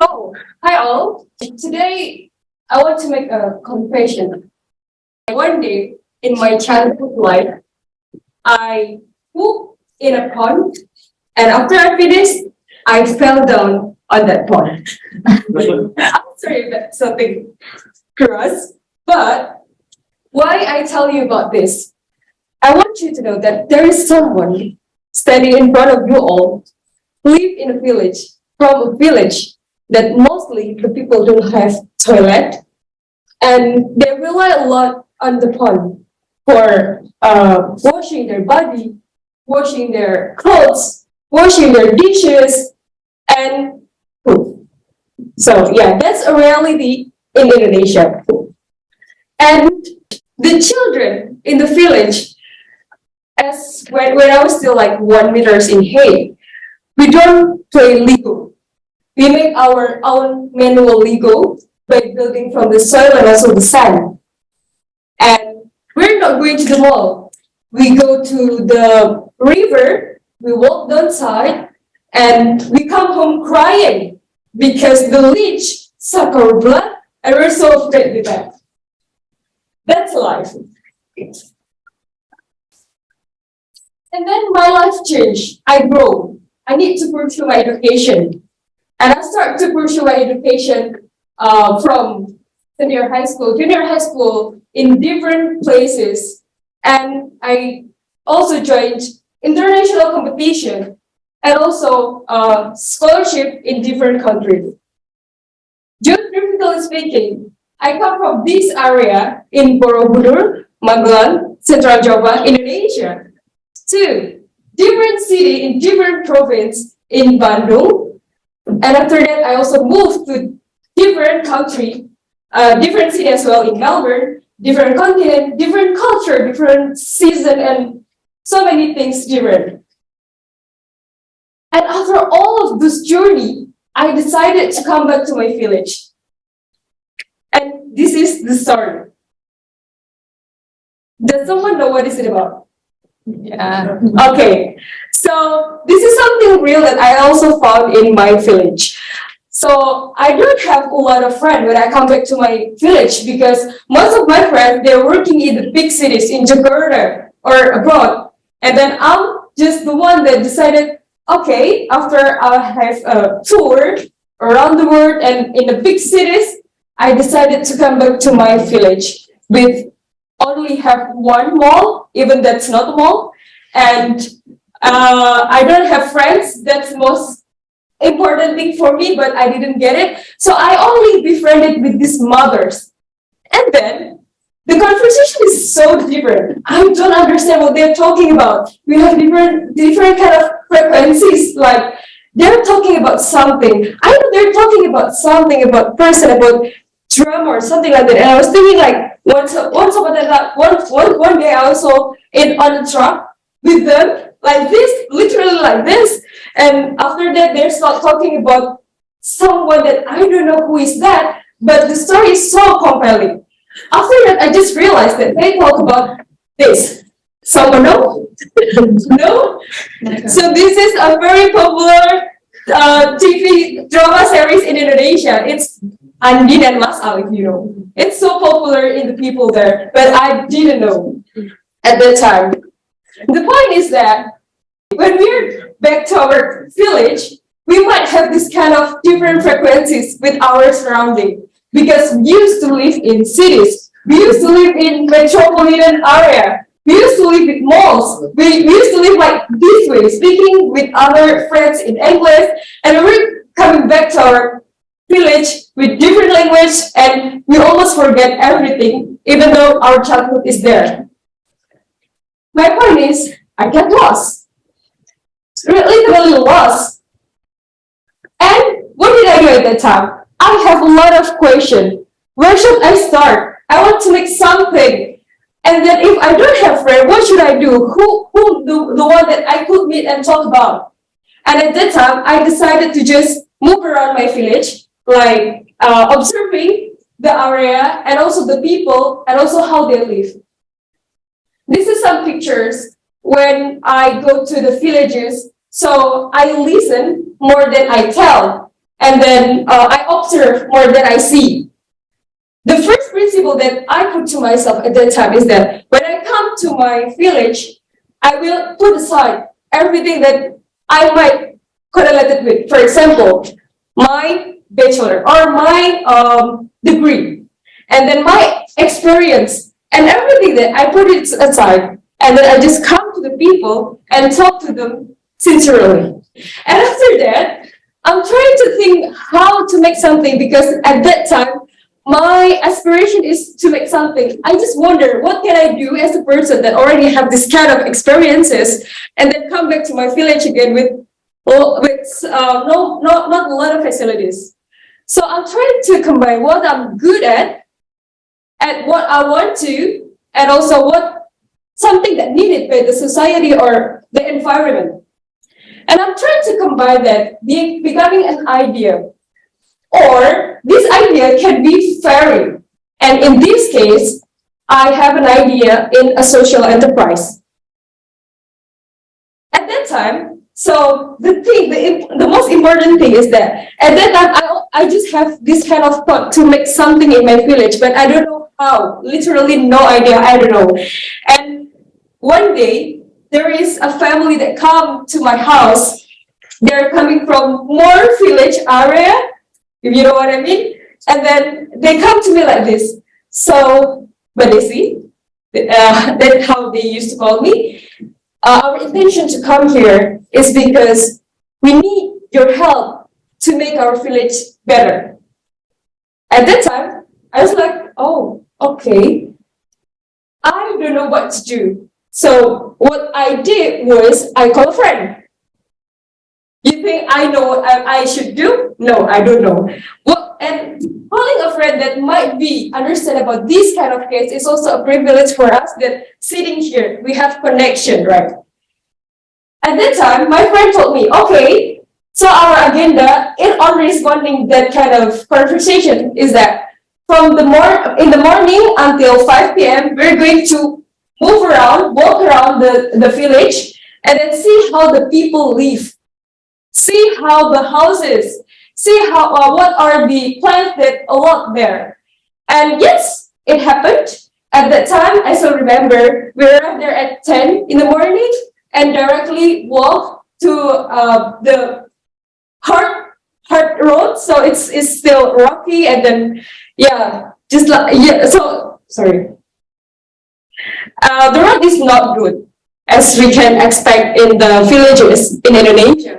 Oh, hi all. Today I want to make a confession. One day in my childhood life, I pooped in a pond, and after I finished, I fell down on that pond. I'm sorry if that's something gross, but why I tell you about this? I want you to know that there is someone standing in front of you all, live in a village, from a village that mostly the people don't have toilet, and they rely a lot on the pond for washing their body, washing their clothes, washing their dishes, and food. So yeah, that's a reality in Indonesia. And the children in the village, as when I was still like 1 meters in height, we don't play Lego. We make our own manual Lego by building from the soil and also the sand. And we're not going to the mall. We go to the river, we walk downside, and we come home crying because the leech suck our blood, and we're so afraid with that. That's life. And then my life changed. I grow. I need to pursue my education. And I start to pursue my education from junior high school in different places. And I also joined international competition and also scholarship in different countries. Geographically speaking, I come from this area in Borobudur, Magelang, Central Java, Indonesia, to different city in different province in Bandung. And after that, I also moved to different country, different city as well in Melbourne, different continent, different culture, different season, and so many things different. And after all of this journey, I decided to come back to my village. And this is the story. Does someone know what is it about? Yeah. Okay, so this is something real that I also found in my village. So I don't have a lot of friends when I come back to my village because most of my friends, they're working in the big cities in Jakarta or abroad. And then I'm just the one that decided, okay, after I have a tour around the world and in the big cities, I decided to come back to my village with only have one mall, even that's not a mall, and I don't have friends. That's the most important thing for me, but I didn't get it. So I only befriended with these mothers. And then the conversation is so different. I don't understand what they're talking about. We have different kind of frequencies, like they're talking about something. I know they're talking about something, about person, about drama or something like that. And I was thinking like one day I also on a truck with them like this, literally like this. And after that they start talking about someone that I don't know who is that, but the story is so compelling. After that I just realized that they talk about this. Someone know? No? So this is a very popular TV drama series in Indonesia. It's Andien and Masa, if you know. It's so popular in the people there, but I didn't know at that time. The point is that when we're back to our village, we might have this kind of different frequencies with our surrounding because we used to live in cities. We used to live in metropolitan area. We used to live with malls. We used to live like this way, speaking with other friends in English, and we're coming back to our village with different language, and we almost forget everything, even though our childhood is there. My point is, I get lost, literally lost. And what did I do at that time? I have a lot of questions. Where should I start? I want to make something. And then if I don't have friends, what should I do? Who the one that I could meet and talk about? And at that time, I decided to just move around my village, like observing the area and also the people and also how they live. This is some pictures when I go to the villages. So I listen more than I tell. and then I observe more than I see. The first principle that I put to myself at that time is that when I come to my village, I will put aside everything that I might correlate it with. For example, my bachelor or my degree, and then my experience and everything that I put it aside, and then I just come to the people and talk to them sincerely. And after that, I'm trying to think how to make something, because at that time, my aspiration is to make something. I just wonder, what can I do as a person that already have this kind of experiences, and then come back to my village again with not a lot of facilities. So I'm trying to combine what I'm good at what I want to, and also what something that needed by the society or the environment. And I'm trying to combine that, becoming an idea. Or this idea can be varied. And in this case, I have an idea in a social enterprise. At that time, so the most important thing is that at that time, I just have this kind of thought to make something in my village, but I don't know how, literally no idea, I don't know. And one day, there is a family that come to my house. They're coming from more village area, if you know what I mean. And then they come to me like this. So, Desy, that's how they used to call me. Our intention to come here is because we need your help to make our village better. At that time, I was like, oh, okay. I don't know what to do. So what I did was I called a friend. You think I know what I should do? No, I don't know. And calling a friend that might be understand about this kind of case is also a privilege for us, that sitting here, we have connection, right? At that time, my friend told me, okay, so our agenda on responding that kind of conversation is that from in the morning until 5 p.m., we're going to walk around the village, and then see how the people live. See how the houses, see how what are the plants that a lot there. And yes, it happened. At that time, I still remember, we arrived there at 10 in the morning and directly walk to the hard road. So it's still rocky, and then so sorry. The road is not good, as we can expect in the villages in Indonesia.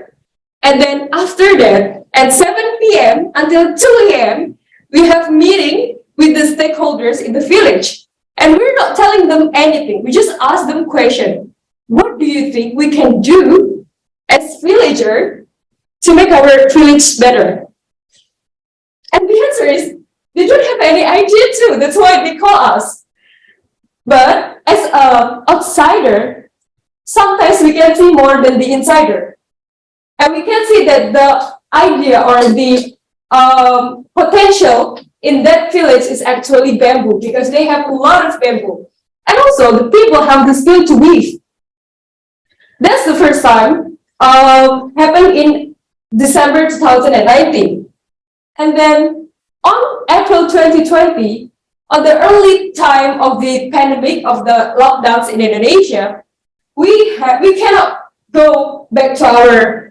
And then after that, at 7 p.m. until 2 a.m., we have meeting with the stakeholders in the village. And we're not telling them anything. We just ask them question. What do you think we can do as villager to make our village better? And the answer is, they don't have any idea too. That's why they call us. But as an outsider, sometimes we can see more than the insider. And we can see that the idea or the potential in that village is actually bamboo, because they have a lot of bamboo. And also the people have the skill to weave. That's the first time happened in December 2019. And then on April 2020, on the early time of the pandemic, of the lockdowns in Indonesia, we cannot go back to our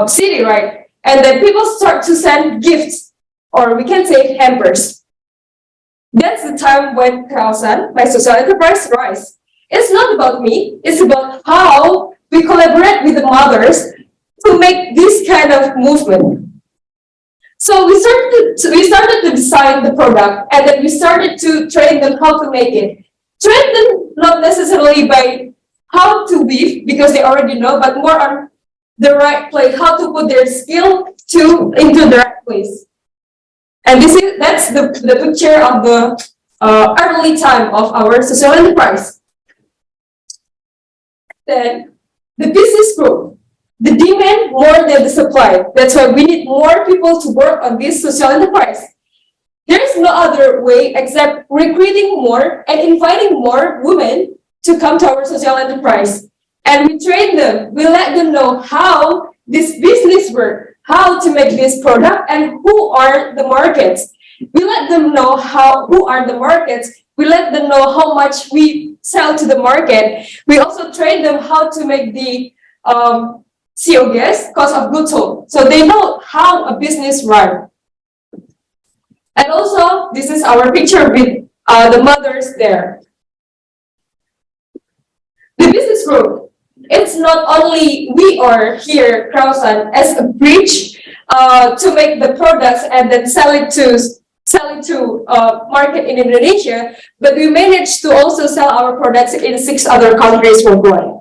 city, right? And then people start to send gifts, or we can say hampers. That's the time when Kawasan, my social enterprise, rise. It's not about me, it's about how we collaborate with the mothers to make this kind of movement. So we started to design the product, and then we started to train them how to make it. Train them not necessarily by how to weave, because they already know, but more on the right place, how to put their skill into the right place. And that's the picture of the early time of our social enterprise. Then the business growth. The demand more than the supply. That's why we need more people to work on this social enterprise. There is no other way except recruiting more and inviting more women to come to our social enterprise. And we train them, we let them know how this business works, how how to make this product and who are the markets. We let them know who are the markets. We let them know how much we sell to the market. We also train them how to make the COGS, cost of goods sold, so they know how a business runs. And also, this is our picture with the mothers there. The business group. It's not only we are here, Krausan, as a bridge to make the products and then sell it to market in Indonesia, but we managed to also sell our products in 6 other countries worldwide.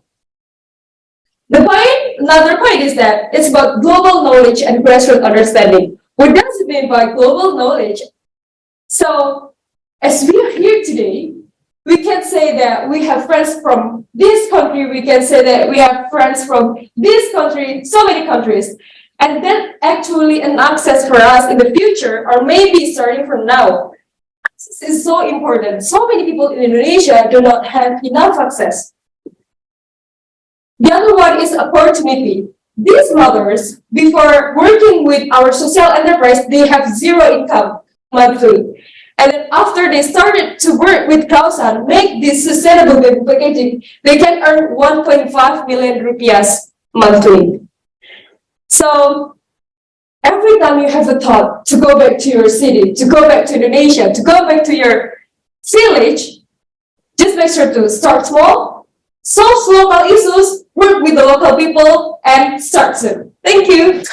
Another point is that it's about global knowledge and grassroots understanding. What does it mean by global knowledge? So, as we are here today, we can say that we have friends from this country, we can say that we have friends from this country, so many countries. And that actually an access for us in the future, or maybe starting from now. Access is so important. So many people in Indonesia do not have enough access. The other one is opportunity. These mothers, before working with our social enterprise, they have 0 income monthly. And then after they started to work with Krausan, make this sustainable packaging, they can earn 1.5 million rupiahs monthly. So every time you have a thought to go back to your city, to go back to Indonesia, to go back to your village, just make sure to start small, solve local issues, work with the local people, and start soon. Thank you.